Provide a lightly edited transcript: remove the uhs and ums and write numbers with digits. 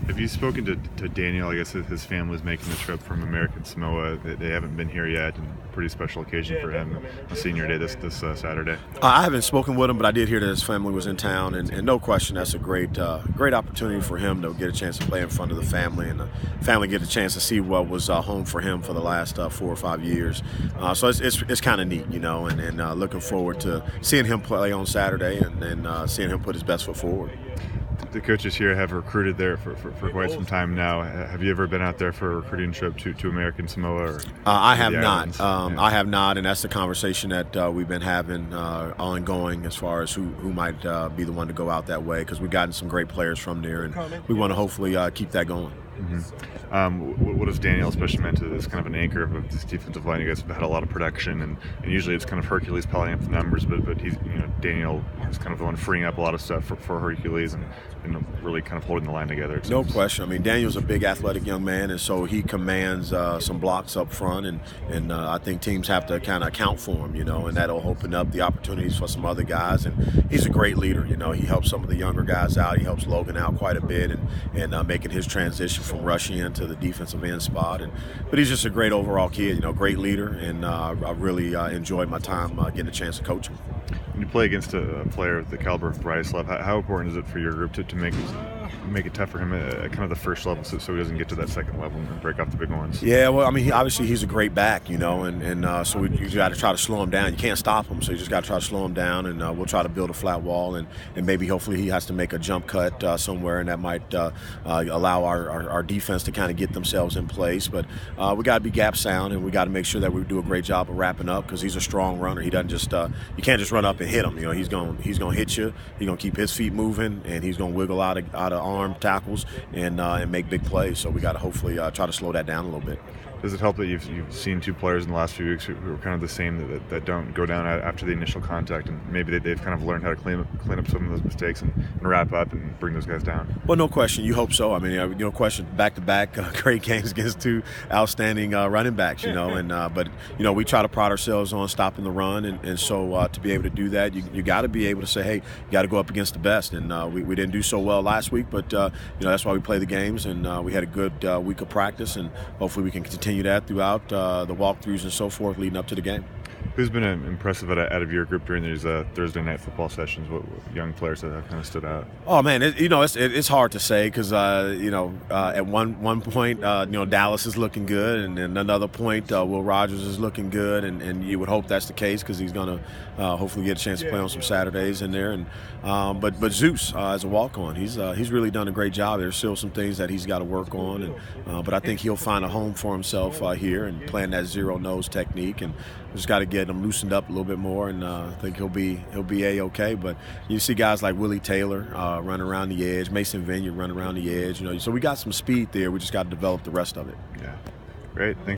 Have you spoken to Daniel? I guess his family is making the trip from American Samoa. They haven't been here yet, and a pretty special occasion for him on Senior Day this Saturday. I haven't spoken with him, but I did hear that his family was in town, and no question that's a great opportunity for him to get a chance to play in front of the family, and the family get a chance to see what was home for him for the last 4 or 5 years. So it's kind of neat, and looking forward to seeing him play on Saturday and seeing him put his best foot forward. The coaches here have recruited there for quite some time now. Have you ever been out there for a recruiting trip to American Samoa? Or I have not. I have not, and that's the conversation that we've been having ongoing as far as who might be the one to go out that way, because we've gotten some great players from there, and we want to hopefully keep that going. Mm-hmm. What has Daniel especially meant to this kind of an anchor of this defensive line? You guys have had a lot of production, and usually it's kind of Hercules piling up the numbers, but he's Daniel is kind of the one freeing up a lot of stuff for Hercules and really kind of holding the line together. No question. I mean, Daniel's a big athletic young man, and so he commands some blocks up front, and I think teams have to kind of account for him, and that'll open up the opportunities for some other guys. And he's a great leader. He helps some of the younger guys out. He helps Logan out quite a bit, and making his transition from rushing into the defensive end spot. But he's just a great overall kid, great leader, and I really enjoyed my time getting a chance to coach him. When you play against a player of the caliber of Bratislav, how important is it for your group to make it tough for him at kind of the first level, so he doesn't get to that second level and break off the big ones? Yeah, well, I mean, obviously he's a great back, and so you got to try to slow him down. You can't stop him, so you just got to try to slow him down, and we'll try to build a flat wall, and maybe hopefully he has to make a jump cut somewhere, and that might allow our defense to kind of get themselves in place. But we got to be gap sound, and we got to make sure that we do a great job of wrapping up, because he's a strong runner. He doesn't just you can't just run up and hit him. He's going to hit you. He's going to keep his feet moving, and he's going to wiggle out of arm tackles and make big plays. So we got to hopefully try to slow that down a little bit. Does it help that you've seen two players in the last few weeks who are kind of the same, that don't go down after the initial contact, and maybe they've kind of learned how to clean up some of those mistakes and wrap up and bring those guys down? Well, no question. You hope so. I mean, no question. Back-to-back great games against two outstanding running backs. But we try to pride ourselves on stopping the run, and so to be able to do that, you got to be able to say, hey, you got to go up against the best. And we didn't do so well last week, but that's why we play the games, and we had a good week of practice, and hopefully we can continue that throughout the walkthroughs and so forth leading up to the game. Who's been impressive out of your group during these Thursday night football sessions? What young players that have kind of stood out? Oh man, it's hard to say, because at one point Dallas is looking good, and then another point Will Rogers is looking good, and you would hope that's the case, because he's going to hopefully get a chance to play on some Saturdays in there. And but Zeus as a walk-on, he's really done a great job. There's still some things that he's got to work on, but I think he'll find a home for himself here and playing that zero nose technique, and just got to get him loosened up a little bit more, and I think he'll be a-okay. But you see guys like Willie Taylor run around the edge, Mason Vineyard run around the edge. So we got some speed there. We just got to develop the rest of it. Yeah, great. Thanks.